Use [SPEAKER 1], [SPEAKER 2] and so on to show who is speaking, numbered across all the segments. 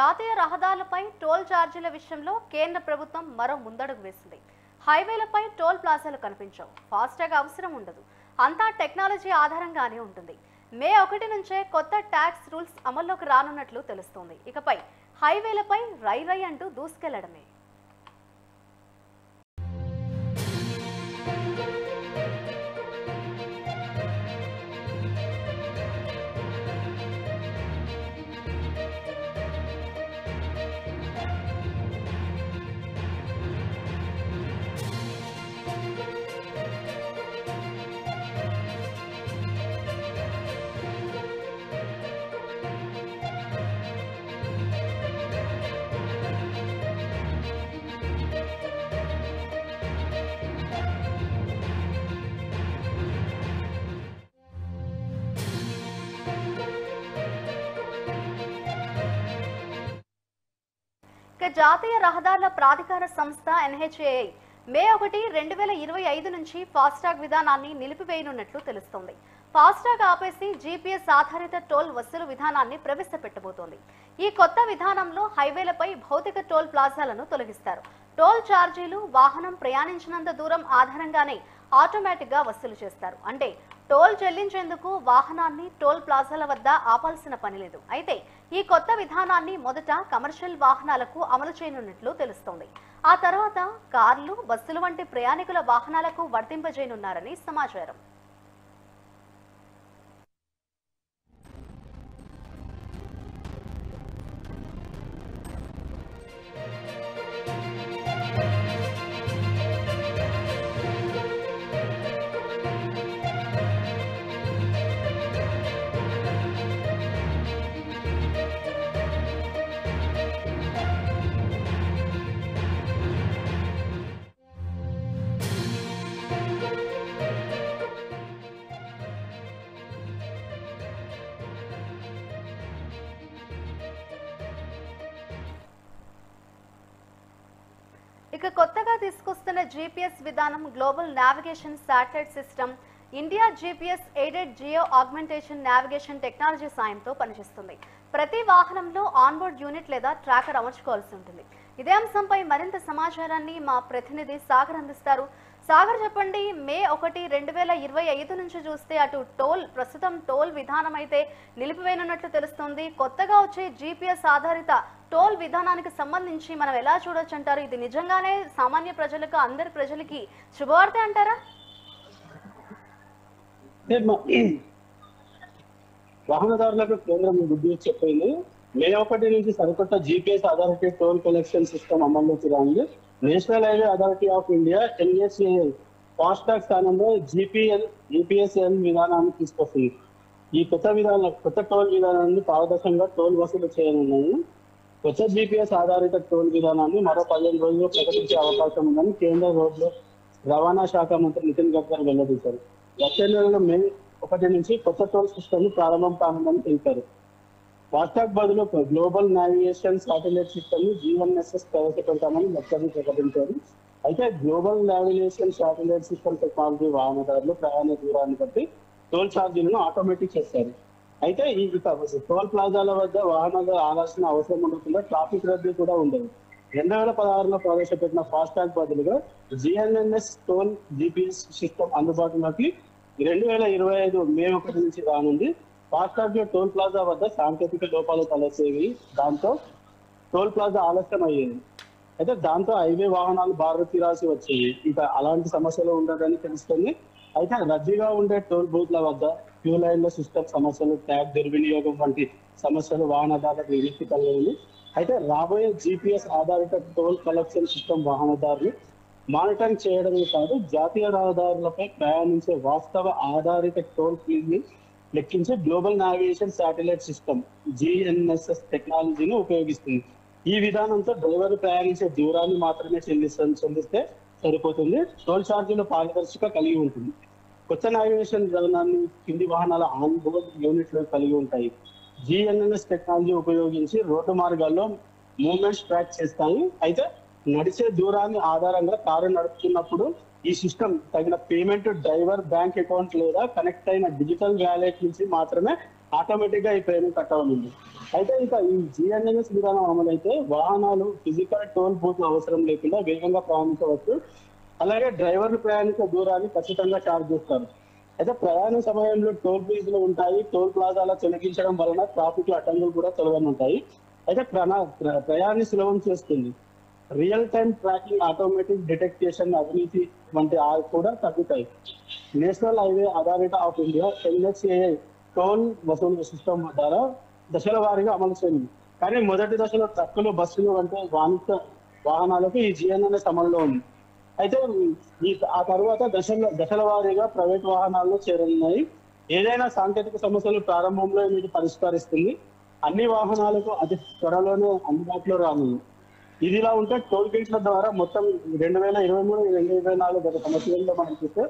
[SPEAKER 1] జాతీయ రహదారులపై టోల్ ఛార్జీల విషయంలో కేంద్ర ప్రభుత్వం మరో ముందడుగు వేసింది. హైవేలపై టోల్ ప్లాజాలు కనిపించవు, ఫాస్టాగ్ అవసరం ఉండదు, అంతా టెక్నాలజీ ఆధారంగానే ఉంటుంది. మే 1 నుంచే కొత్త ట్యాక్స్ రూల్స్ అమల్లోకి రానున్నట్లు తెలుస్తోంది. ఇకపై హైవేలపై రై రై అంటూ దూసుకెళ్లడమే. జాతీయ రహదారుల ప్రాధికార సంస్థ NHAI మే 1, 2025 నుంచి ఫాస్టాగ్ విధానాన్ని నిలిపివేయనున్నట్లు తెలుస్తోంది. ఫాస్టాగ్ ఆపేసి GPS ఆధారిత టోల్ వసూలు విధానాన్ని ప్రవేశపెట్టబోతోంది. ఈ కొత్త విధానంలో హైవేలపై భౌతిక టోల్ ప్లాజాలను తొలగిస్తారు. టోల్ ఛార్జీలు వాహనం ప్రయాణించినంత దూరం ఆధారంగానే ఆటోమేటిక్ గా వసూలు చేస్తారు. అంటే టోల్ చెల్లించేందుకు వాహనాన్ని టోల్ ప్లాజాల వద్ద ఆపాల్సిన పని లేదు. అయితే ఈ కొత్త విధానాన్ని మొదట కమర్షియల్ వాహనాలకు అమలు చేయనున్నట్లు తెలుస్తోంది. ఆ తర్వాత కార్లు, బస్సులు వంటి ప్రయాణికుల వాహనాలకు వర్తింపజేయనున్నారని సమాచారం. ఇక కొత్తగా తీసుకొస్తున్న GPS విధానం global navigation satellite system India GPS aided Jio augmentation navigation technology సాయంతో పనిచేస్తుంది. ప్రతి వాహనంలో ఆన్బోర్డ్ యూనిట్ లేదా ట్రాకర్ అమర్చుకోవాల్సి ఉంటుంది. ఇదే అంశంపై మరింత సమాచారాన్ని మా ప్రతినిధి సాగర్ అందిస్తారు. సాగర్, చెప్పండి, మే 1, 2025 నుంచి చూస్తే అటు ప్రస్తుతం టోల్ విధానం అయితే నిలిపివేయనున్నట్లు తెలుస్తోంది. కొత్తగా వచ్చే GPS ఆధారిత టోల్ విధానానికి సంబంధించి మనం ఎలా చూడొచ్చు అంటారు? ఇది నిజంగానే సామాన్య ప్రజలకు, అందరి ప్రజలకి శుభవార్త అంటారా?
[SPEAKER 2] వాహనదారులకు కేంద్రం గుడ్డు చెప్పింది. మే 1 నుంచి సరికొత్త GPS ఆధారిత టోల్ కలెక్షన్ సిస్టమ్ అమల్లోకి రానుంది. National Highway Authority of India NHAI FASTag స్థానంలో GPSL విధానాన్ని తీసుకొస్తుంది. ఈ కొత్త టోల్ విధానాన్ని పారదర్శకంగా టోల్ వసూలు చేయనున్నాయి. కొత్త GPS ఆధారిత టోల్ విధానాన్ని మరో 15 రోజుల్లో ప్రకటించే అవకాశం ఉందని కేంద్ర రోడ్లు రవాణా శాఖ మంత్రి నితిన్ గడ్కరీ వెల్లడించారు. వచ్చే నెలలో మే 1 నుంచి కొత్త టోల్ సిస్టమ్ ప్రారంభం కానుందని తెలిపారు. ఫాస్టాగ్ బదులు global navigation satellite system GNSS ప్రవేశపెడతామని గడ్కరీ ప్రకటించారు. అయితే global navigation satellite system technology వాహనదారులు ప్రయాణ దూరాన్ని బట్టి టోల్ ఛార్జీలను ఆటోమేటిక్ చేస్తారు. అయితే ఈ టోల్ ప్లాజాల వద్ద వాహనాలు ఆగాల్సిన అవసరం ఉండకుండా ట్రాఫిక్ రద్దీ కూడా ఉండదు. 2016లో ప్రవేశపెట్టిన ఫాస్టాగ్ బదులుగా GNSS టోల్ GPS సిస్టమ్ అందుబాటులోకి 2025 మే 1 నుంచి రానుంది. ఫాస్టాగ్ లో టోల్ ప్లాజా వద్ద సాంకేతిక లోపాలు తలెత్తేవి. దాంతో టోల్ ప్లాజా ఆలస్యం అయ్యేది. అయితే దాంతో హైవే వాహనాలు బారు తీరాల్సి వచ్చేవి. ఇంకా అలాంటి సమస్యలు ఉండదని తెలుస్తుంది. అయితే రద్దీగా ఉండే టోల్ బూత్ల వద్ద క్యూ లైన్ల సిస్టమ్ సమస్యలు, ట్యాగ్ దుర్వినియోగం వంటి సమస్యలు వాహనదారులకు విముక్తి కలిగింది. అయితే రాబోయే GPS ఆధారిత టోల్ కలెక్షన్ సిస్టమ్ వాహనదారులు మానిటరింగ్ చేయడమే కాదు, జాతీయ రహదారులపై ప్రయాణించే వాస్తవ ఆధారిత టోల్ ఫీజుని లెక్కించే global navigation satellite system GNSS టెక్నాలజీని ఉపయోగిస్తుంది. ఈ విధానంతో డ్రైవర్లు ప్రయాణించే దూరాన్ని మాత్రమే చెల్లిస్తే సరిపోతుంది. టోల్ ఛార్జీలు పారదర్శక కలిగి ఉంటుంది. కొత్త నావిగేషన్ విధానాన్ని కింది వాహనాల ఆన్ బోర్డ్ యూనిట్లు కలిగి ఉంటాయి. GNSS టెక్నాలజీ ఉపయోగించి రోడ్డు మార్గాల్లో మూవ్మెంట్స్ ట్రాక్ చేస్తాయి. అయితే నడిచే దూరాన్ని ఆధారంగా కారు నడుపుతున్నప్పుడు ఈ సిస్టమ్ తగిన పేమెంట్ డ్రైవర్ బ్యాంక్ అకౌంట్ లేదా కనెక్ట్ అయిన డిజిటల్ వ్యాలెట్ నుంచి మాత్రమే ఆటోమేటిక్ గా ఈ పేమెంట్ కట్ అవుతుంది. అయితే ఇక ఈ జిఎన్ఎస్ విధానం అమలైతే వాహనాలు ఫిజికల్ టోల్ బూత్ అవసరం లేకుండా వేగంగా ప్రయాణించవచ్చు. అలాగే డ్రైవర్లు ప్రయాణించే దూరాన్ని ఖచ్చితంగా ఛార్జ్ చేస్తారు. అయితే ప్రయాణ సమయంలో టోల్ ఫీజులు ఉంటాయి. టోల్ ప్లాజాల తొలగించడం వలన ట్రాఫిక్ అడ్డంకులు కూడా తొలగనుంటాయి. అయితే ప్రయాణాన్ని సులభం చేస్తుంది. Real time tracking, automatic detection, అవినీతి వంటి కూడా తగ్గుతాయి. National Highway Authority of India NHAI toll వసూలు సిస్టమ్ ద్వారా దశల వారీగా అమలు చేయండి. కానీ మొదటి దశలో ట్రక్కులు, బస్సులు వంటి వాణిజ్య వాహనాలకు ఈ జిఎన్ఎస్ అమల్లో ఉంది. అయితే ఆ తర్వాత దశల వారీగా ప్రైవేట్ వాహనాల్లో చేరనున్నాయి. ఏదైనా సాంకేతిక సమస్యలు ప్రారంభంలో ఇది పరిష్కరిస్తుంది. అన్ని వాహనాలకు అతి త్వరలోనే అందుబాటులో రానుంది. ఇదిలా ఉంటే టోల్ గేట్ల ద్వారా మొత్తం 2023-2024 గత సంవత్సరంలో మనం చూస్తే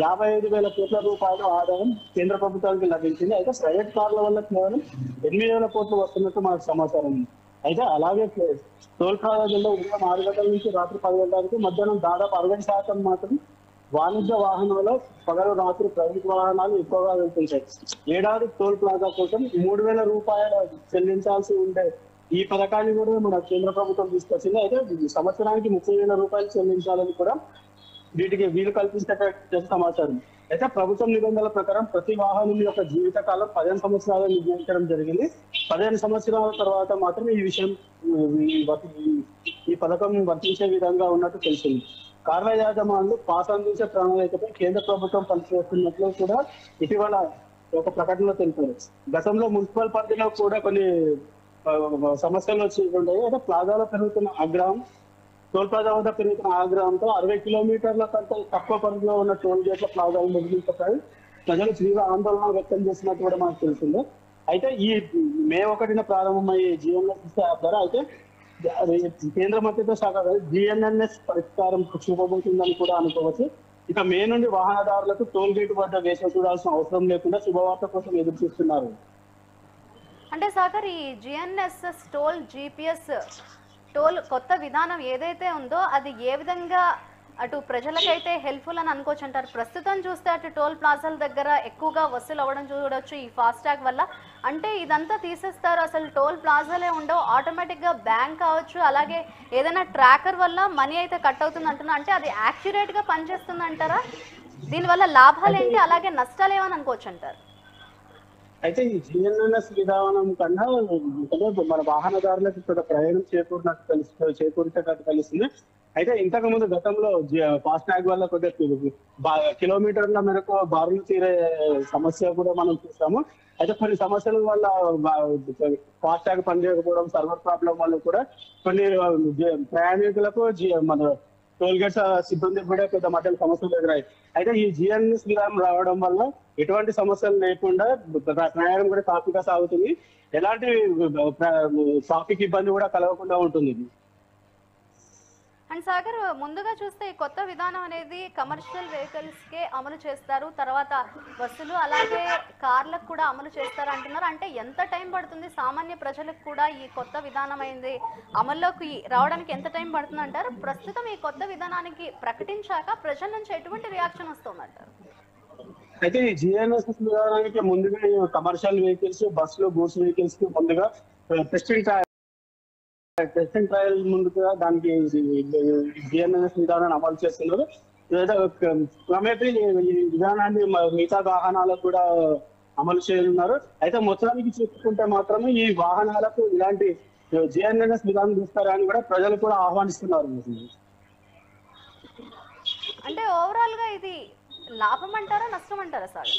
[SPEAKER 2] 55,000 కోట్ల రూపాయల ఆదాయం కేంద్ర ప్రభుత్వానికి లభించింది. అయితే ప్రైవేట్ కార్ల వల్ల కేవలం 8,000 కోట్లు వస్తున్నట్టు మనకు సమాచారం ఉంది. అయితే అలాగే టోల్ ప్లాజాల్లో ఉదయం 6 గంటల నుంచి రాత్రి 10 గంటల వరకు మధ్యాహ్నం దాదాపు 60% మాత్రం వాణిజ్య వాహనాలలో, పగలు రాత్రి ప్రైవేట్ వాహనాలు ఎక్కువగా వెళ్తుంటాయి. ఏడాది టోల్ ప్లాజా కోసం 3,000 రూపాయలు చెల్లించాల్సి ఉండే ఈ పథకాన్ని కూడా మన కేంద్ర ప్రభుత్వం తీసుకొచ్చింది. అయితే సంవత్సరానికి 30,000 రూపాయలు చెల్లించాలని కూడా వీటికి వీలు కల్పించేట సమాచారం. అయితే ప్రభుత్వం నిబంధనల ప్రకారం ప్రతి వాహనం యొక్క జీవితకాలం 15 సంవత్సరాలు నిర్ణయించడం జరిగింది. 15 సంవత్సరాల తర్వాత మాత్రం ఈ విషయం ఈ పథకం వర్తించే విధంగా ఉన్నట్టు తెలిసింది. కార్ల యాజమానులు పాస్ అందించే ప్రణాళికపై కేంద్ర ప్రభుత్వం పనిచేస్తున్నట్లు కూడా ఇటీవల ఒక ప్రకటనలో తెలిపారు. గతంలో మున్సిపల్ పరిధిలో కూడా కొన్ని సమస్యలు వచ్చి ఉంటాయి. అయితే ప్లాజాలో పెరుగుతున్న ఆగ్రహం, టోల్ ప్లాజా వద్ద పెరుగుతున్న ఆగ్రహంతో 60 కిలోమీటర్ల కంటే తక్కువ పరిధిలో ఉన్న టోల్ గేట్ల ప్లాజాలు నిర్మించపై ప్రజలు తీవ్ర ఆందోళన వ్యక్తం చేసినట్టు కూడా మనకు తెలిసింది. అయితే ఈ మే 1న ప్రారంభమయ్యే జిఎన్ఎస్ యాప్ ద్వారా అయితే కేంద్ర మంత్రిత్వ శాఖ జిఎన్ఎస్ పరిష్కారం చూపబోతుందని కూడా అనుకోవచ్చు. ఇక మే నుండి వాహనదారులకు టోల్ గేట్ వద్ద వేసి చూడాల్సిన అవసరం లేకుండా శుభవార్త కోసం ఎదురు చూస్తున్నారు.
[SPEAKER 1] అంటే సాగర్, ఈ జిఎన్ఎస్ఎస్ టోల్, జిపిఎస్ టోల్ కొత్త విధానం ఏదైతే ఉందో అది ఏ విధంగా అటు ప్రజలకైతే హెల్ప్ఫుల్ అని అనుకోవచ్చు అంటారు? ప్రస్తుతం చూస్తే అటు టోల్ ప్లాజాల దగ్గర ఎక్కువగా వసూలు అవ్వడం చూడొచ్చు ఈ ఫాస్టాగ్ వల్ల. అంటే ఇదంతా తీసేస్తారు, అసలు టోల్ ప్లాజాలే ఉండవు, ఆటోమేటిక్గా బ్యాంక్ కావచ్చు, అలాగే ఏదైనా ట్రాకర్ వల్ల మనీ అయితే కట్ అవుతుంది అంటున్నా. అంటే అది యాక్యురేట్గా పనిచేస్తుంది అంటారా? దీనివల్ల లాభాలు ఏంటి, అలాగే నష్టాలు ఏమని అనుకోవచ్చు అంటారు?
[SPEAKER 2] అయితే ఈ జిఎన్ఎస్ విధానం కన్నా మన వాహనదారులకు ఇక్కడ ప్రయాణం చేకూర్చేటట్టు తెలుస్తుంది. అయితే ఇంతకు ముందు గతంలో ఫాస్టాగ్ వల్ల కొద్దిగా కిలోమీటర్ల మేరకు బారులు తీరే సమస్య కూడా మనం చూసాము. అయితే కొన్ని సమస్యల వల్ల ఫాస్టాగ్ పనిచేయకపోవడం, సర్వర్ ప్రాబ్లం వల్ల కూడా కొన్ని ప్రయాణికులకు మన టోల్ గేట్స్ సిబ్బందికి కూడా పెద్ద మధ్య సమస్యలు ఎదురాయి. అయితే ఈ జిఎన్ఎస్ విధానం రావడం వల్ల ఎటువంటి సమస్యలు లేకుండా ప్రయాణం కూడా సాఫీగా సాగుతుంది. ఎలాంటి ట్రాఫిక్ ఇబ్బంది కూడా కలగకుండా ఉంటుంది.
[SPEAKER 1] అండ్ సాగర్, ముందుగా చూస్తే ఈ కొత్త విధానం అనేది కమర్షియల్ వెహికల్స్కే అమలు చేస్తారు, తర్వాత బస్సులు అలాగే కార్లకు కూడా అమలు చేస్తారు అంటున్నారు. అంటే ఎంత టైం పడుతుంది సామాన్య ప్రజలకు కూడా ఈ కొత్త విధానం అయింది అమల్లోకి రావడానికి, ఎంత టైం పడుతుంది అంటారు? ప్రస్తుతం ఈ కొత్త విధానానికి ప్రకటించాక ప్రజల నుంచి ఎటువంటి రియాక్షన్ వస్తుందంటారు?
[SPEAKER 2] అయితే ఈ జిఎన్ఎస్ విధానానికి ముందుగా కమర్షియల్ వెహికల్స్, బస్సులు, గూడ్స్ వెహికల్స్ కి ముందుగా టెస్టింగ్ ట్రయల్ ముందుగా దానికి జిఎన్ఎస్ విధానాన్ని అమలు చేస్తున్నారు. క్రమేపీ ఈ విధానాన్ని మిగతా వాహనాలకు కూడా అమలు చేయనున్నారు. అయితే మొత్తానికి చూసుకుంటే మాత్రమే ఈ వాహనాలకు ఇలాంటి జిఎన్ఎస్ విధానం చూస్తారని కూడా ప్రజలు కూడా ఆహ్వానిస్తున్నారు.
[SPEAKER 1] అంటే ఓవరాల్ గా ఇది లాభం అంటారా, నష్టం అంటారా సార్?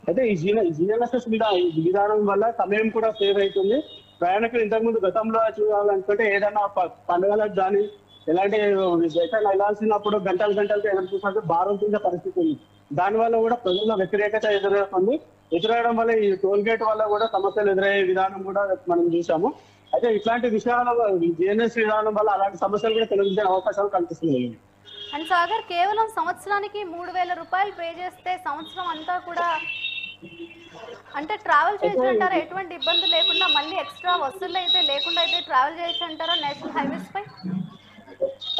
[SPEAKER 2] అయితే ఈ జిఎన్ఎస్ విధానం వల్ల సమయం కూడా సేవ్ అవుతుంది. ప్రయాణికులు ఇంతకుముందు గతంలో చూడాలనుకుంటే ఏదైనా పండుగలకు కానీ ఎలాంటి ఎక్కడ వెళ్ళాల్సినప్పుడు గంటలు ఎదురు చూసినట్టు భారం కింద పరిస్థితి ఉంది. దానివల్ల కూడా ప్రజల్లో వ్యతిరేకత ఎదురవుతుంది. ఎదురవడం వల్ల ఈ టోల్ గేట్ వల్ల కూడా సమస్యలు ఎదురయ్యే విధానం కూడా మనం చూసాము. అయితే ఇట్లాంటి విషయాల జిఎన్ఎస్ విధానం వల్ల అలాంటి సమస్యలు కూడా తొలగించే అవకాశాలు కనిపిస్తున్నాయి.
[SPEAKER 1] అండ్ సాగర్, కేవలం సంవత్సరానికి 3,000 రూపాయలు పే చేస్తే సంవత్సరం అంతా కూడా అంటే ట్రావెల్ చేయొచ్చు అంటారా? ఎటువంటి ఇబ్బంది లేకుండా, మళ్ళీ ఎక్స్ట్రా వసూళ్ళు అయితే లేకుండా అయితే ట్రావెల్ చేయొచ్చు అంటారా నేషనల్ హైవేస్ పై?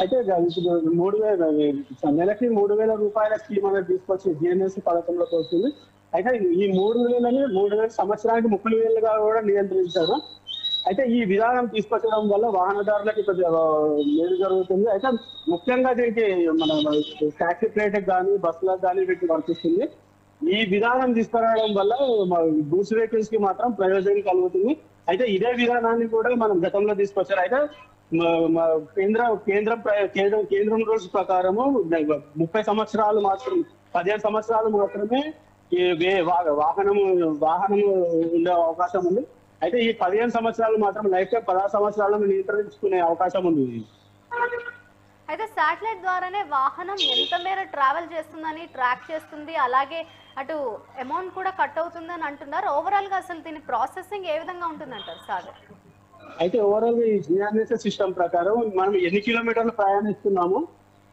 [SPEAKER 2] అయితే ఇప్పుడు 3,000 నెలకి 3,000 రూపాయల స్కీమ్ అనేది తీసుకొచ్చి జిఎన్ఎస్ పథకంలోకి వస్తుంది. అయితే ఈ 3,000ని 3,000 సంవత్సరానికి 30,000గా కూడా నియంత్రించారు. అయితే ఈ విధానం తీసుకొచ్చడం వల్ల వాహనదారులకి కొద్దిగా మేలు జరుగుతుంది. అయితే ముఖ్యంగా దీనికి మన టాక్సీ ప్లేట్కి కానీ బస్సులకు కానీ వీటికి వర్తిస్తుంది. ఈ విధానం తీసుకురావడం వల్ల గూడ్స్ వెహికల్స్ కి మాత్రం ప్రయోజనం కలుగుతుంది. అయితే ఇదే విధానాన్ని కూడా మనం గతంలో తీసుకొచ్చారు. అయితే కేంద్రం రూల్స్ ప్రకారము 30 సంవత్సరాలు మాత్రం 15 సంవత్సరాలు మాత్రమే వాహనము ఉండే అవకాశం ఉంది. అయితే ఈ 15 సంవత్సరాలు మాత్రం లైఫ్ టైం 16 సంవత్సరాలను నియంత్రించుకునే అవకాశం ఉంది.
[SPEAKER 1] అయితే శాటిలైట్ ద్వారానే వాహనం ఎంత మేర ట్రావెల్ చేస్తుందని ట్రాక్ చేస్తుంది, అలాగే అటు అమౌంట్ కూడా కట్ అవుతుందని అంటున్నారు. ఓవరాల్ గా అసలు దీని ప్రాసెసింగ్ ఏ విధంగా ఉంటుందంటారు సాగర్?
[SPEAKER 2] అయితే ఓవరాల్ గా ఈ జిఎన్ఎస్ఎస్ సిస్టమ్ ప్రకారం మనం ఎన్ని కిలోమీటర్లు ప్రయాణిస్తున్నాము,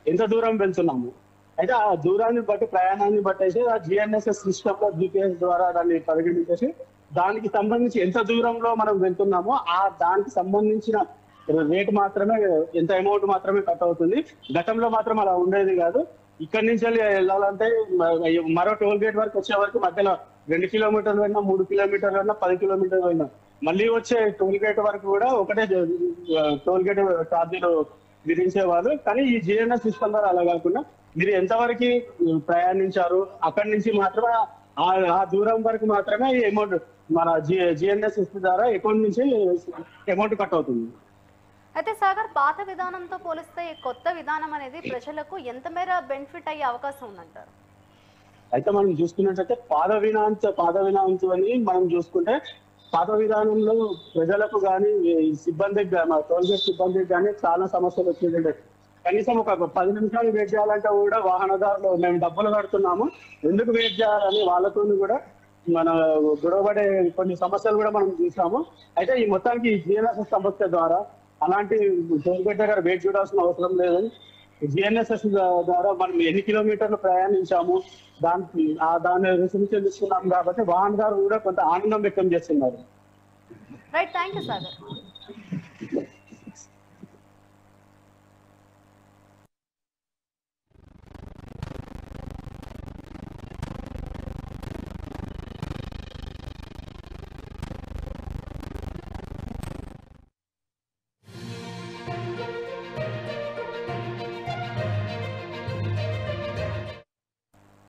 [SPEAKER 2] ఎంత దూరం వెళ్తున్నాము, అయితే ఆ దూరాన్ని బట్టి ప్రయాణాన్ని బట్టి అయితే ఆ జిఎన్ఎస్ఎస్ సిస్టమ్ లో జిపిఎస్ ద్వారా దాన్ని పరిగణించేసి దానికి సంబంధించి ఎంత దూరంలో మనం వెళ్తున్నామో దానికి సంబంధించిన రేట్ మాత్రమే, ఎంత అమౌంట్ మాత్రమే కట్ అవుతుంది. గతంలో మాత్రం అలా ఉండేది కాదు. ఇక్కడి నుంచి వెళ్ళాలంటే మరో టోల్ గేట్ వరకు వచ్చే వరకు మధ్యలో 2 కిలోమీటర్లు అయినా 3 కిలోమీటర్లు అయినా 10 కిలోమీటర్లు అయినా మళ్ళీ వచ్చే టోల్ గేట్ వరకు కూడా ఒకటే టోల్ గేట్ ఛార్జీలు విధించేవారు. కానీ ఈ జిఎన్ఎస్ సిస్టమ్ ద్వారా అలా కాకుండా మీరు ఎంతవరకు ప్రయాణించారు అక్కడి నుంచి మాత్రమే ఆ దూరం వరకు మాత్రమే ఈ అమౌంట్ మన జిఎన్ఎస్ ద్వారా అకౌంట్ నుంచి అమౌంట్ కట్ అవుతుంది.
[SPEAKER 1] అయితే సాగర్, పాత విధానంతో పోలిస్తే ఈ కొత్త విధానం అనేది ప్రజలకు ఎంత మేర బెనిఫిట్ అయ్యే అవకాశం ఉందంటారు?
[SPEAKER 2] అయితే మనం చూసుకున్నట్లయితే పాత విధానంతో అని మనం చూసుకుంటే పాత విధానంలో ప్రజలకు కానీ సిబ్బందికి టోల్ గేట్ సిబ్బందికి కానీ చాలా సమస్యలు వచ్చేది. కనీసం ఒక 10 నిమిషాలు వెయిట్ చేయాలంటే కూడా వాహనదారులు మేము డబ్బులు కడుతున్నాము ఎందుకు వెయిట్ చేయాలని వాళ్ళతో కూడా మన గొడవపడే కొన్ని సమస్యలు కూడా మనం చూసాము. అయితే ఈ మొత్తానికి ఈ జిఎన్ఎస్ఎస్ సమస్య ద్వారా అలాంటి టోల్ గేట్ దగ్గర వెయిట్ చూడాల్సిన అవసరం లేదని జిఎన్ఎస్ఎస్ ద్వారా మనం ఎన్ని కిలోమీటర్లు ప్రయాణించాము దాన్ని రుసుము చెల్లిస్తున్నాం కాబట్టి వాహనదారులు కూడా కొంత ఆనందం వ్యక్తం చేస్తున్నారు.
[SPEAKER 1] Right, thank you Sagar.